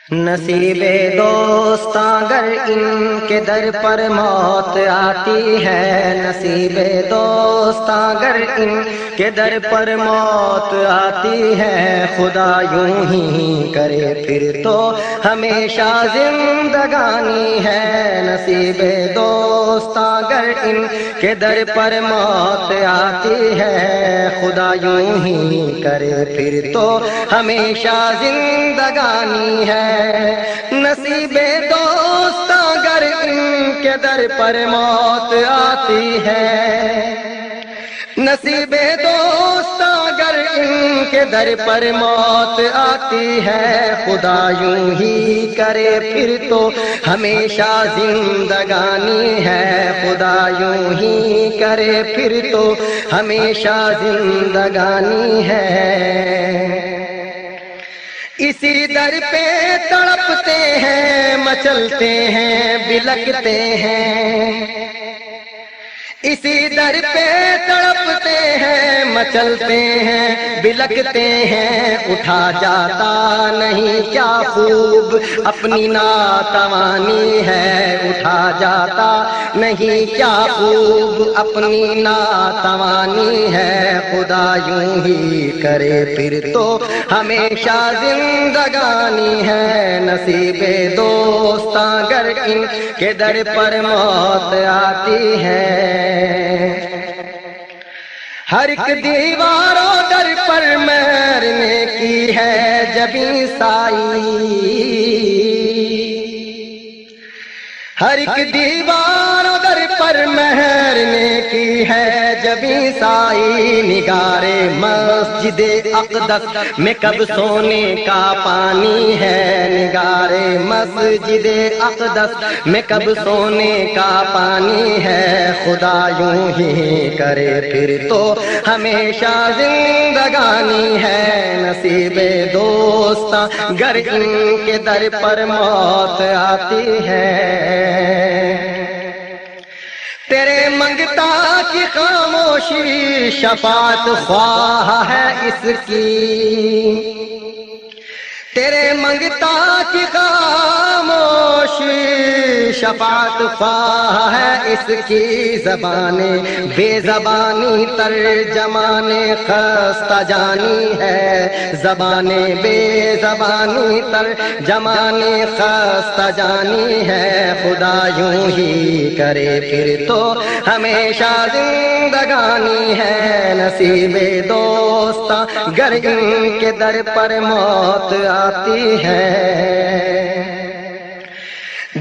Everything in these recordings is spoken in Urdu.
نصیب دوست اگر ان کے در پر موت آتی ہے، نصیب دوست اگر ان کے در پر موت آتی ہے، خدا یوں ہی کرے پھر تو ہمیشہ زندگانی ہے۔ نصیب دوست اگر ان کے در پر موت آتی ہے، خدا یوں ہی کرے پھر تو ہمیشہ زندگانی ہے۔ نصیب دوست اگر ان کے در پر موت آتی ہے، نصیب دوست اگر ان کے در پر موت آتی ہے، خدا یوں ہی کرے پھر تو ہمیشہ زندگانی ہے۔ خدا یوں ہی کرے پھر تو ہمیشہ زندگانی ہے۔ اسی در پہ تڑپتے ہیں، مچلتے ہیں، بلکتے ہیں، اسی در پہ تڑپتے ہیں، مچلتے ہیں، بلکتے ہیں، اٹھا جاتا نہیں کیا خوب اپنی ناتوانی ہے، اٹھا جاتا نہیں کیا خوب اپنی ناتوانی ہے۔ خدا یوں ہی کرے پھر تو ہمیشہ زندگانی ہے۔ نصیب دوست اگر ان کے در پر موت آتی ہے، ہر ایک دیوار و در پر مہر نے کی ہے جبیں سائی، ہر ایک دیوار و در پر مہر نے کی ہے جبیں سائی، نگار مسجد اقدس میں کب سونے کا پانی ہے، نگار مسجد اقدس میں کب سونے کا پانی ہے۔ خدا یوں ہی کرے پھر تو ہمیشہ زندگانی ہے۔ نصیب دوست گر ان کے در پر موت آتی ہے، تیرے منگتا کی خاموشی شفاعت خواہ ہے اس کی، تیرے منگتا کی خاموشی شفاعت خواہ ہے اس کی، زبان بے زبانی ترجمان خستہ جانی ہے، زبان بے زبانی ترجمان خستہ جانی ہے۔ خدا یوں ہی کرے پھر تو ہمیشہ زندگانی ہے۔ نصیب دوست گر ان کے در پر موت آتی ہے،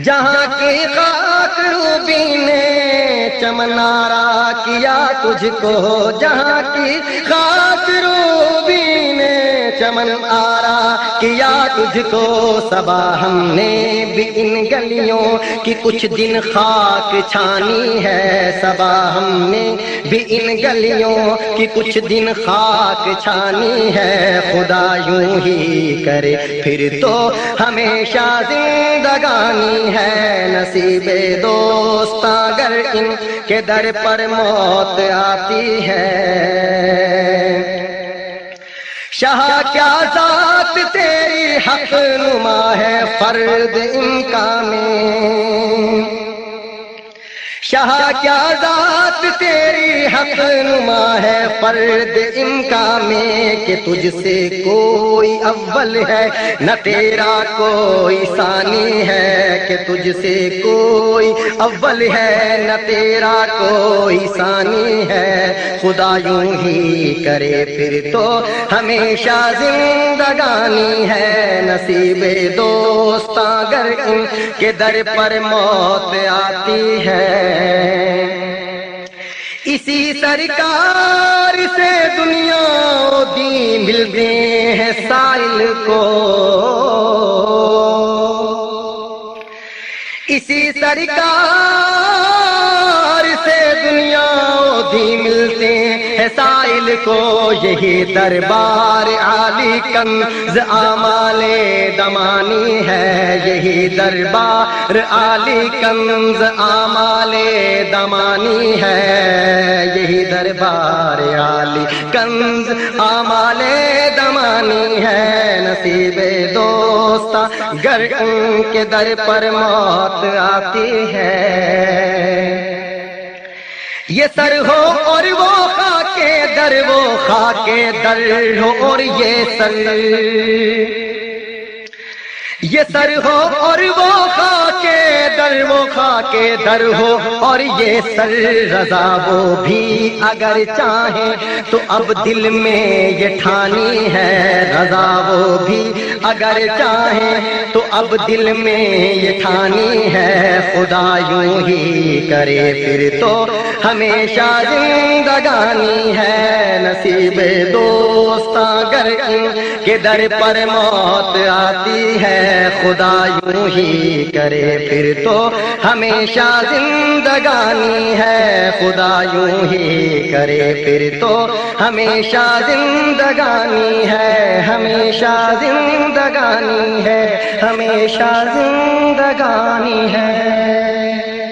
جہاں کی خاک روبی نے چمن آرا کیا تجھ کو، جہاں کی خاک روبی نے چمن آرا کیا تجھ کو، صبا ہم نے بھی ان گلیوں کی کچھ دن خاک چھانی ہے، صبا ہم نے بھی ان گلیوں کی کچھ دن خاک چھانی ہے۔ خدا یوں ہی کرے پھر تو ہمیشہ زندگانی ہے۔ نصیب دوست اگر ان کے در پر موت آتی ہے، شاہ کیا ذات تیری حق نما ہے فرد ان کا میں، شاہ کیا ذات تیری حق نما ہے فرد ان کا میں، کہ تجھ سے کوئی اول ہے نہ تیرا کوئی ثانی ہے، کہ تجھ سے کوئی اول ہے نہ تیرا کوئی ثانی ہے۔ خدا یوں ہی کرے پھر تو ہمیشہ زندگانی ہے۔ نصیب دوست اگر ان کے در پر موت آتی ہے، اسی سرکار سے دنیا و دین ملتے ہیں سائل کو، اسی سرکار سے دنیا و دین ملتے ہیں سائل کو، یہی دربار عالی کنز اعمال دمانی ہے، یہی دربار عالی کنز اعمال دمانی ہے، یہی دربار عالی کنز اعمال دمانی ہے۔ نصیب دوست گر ان کے در پر موت آتی ہے. یہ سر ہو اور وہ خاک در، وہ خاک در ہو اور یہ سر، یہ سر ہو اور وہ خاک در، وہ خاک در ہو اور یہ سر. رضا وہ بھی اگر چاہیں تو اب دل میں یہ ٹھانی ہے، رضا وہ بھی اگر چاہیں تو اب دل میں یہ ٹھانی ہے. خدا یوں ہی کرے پھر تو ہمیشہ زندگانی ہے. نصیب دوست اگر ان کے در پر موت آتی ہے، خدا یوں ہی کرے پھر تو ہمیشہ زندگانی ہے. خدا یوں ہی کرے پھر تو ہمیشہ زندگانی ہے، ہمیشہ زندگانی ہے، ہمیشہ زندگانی ہے.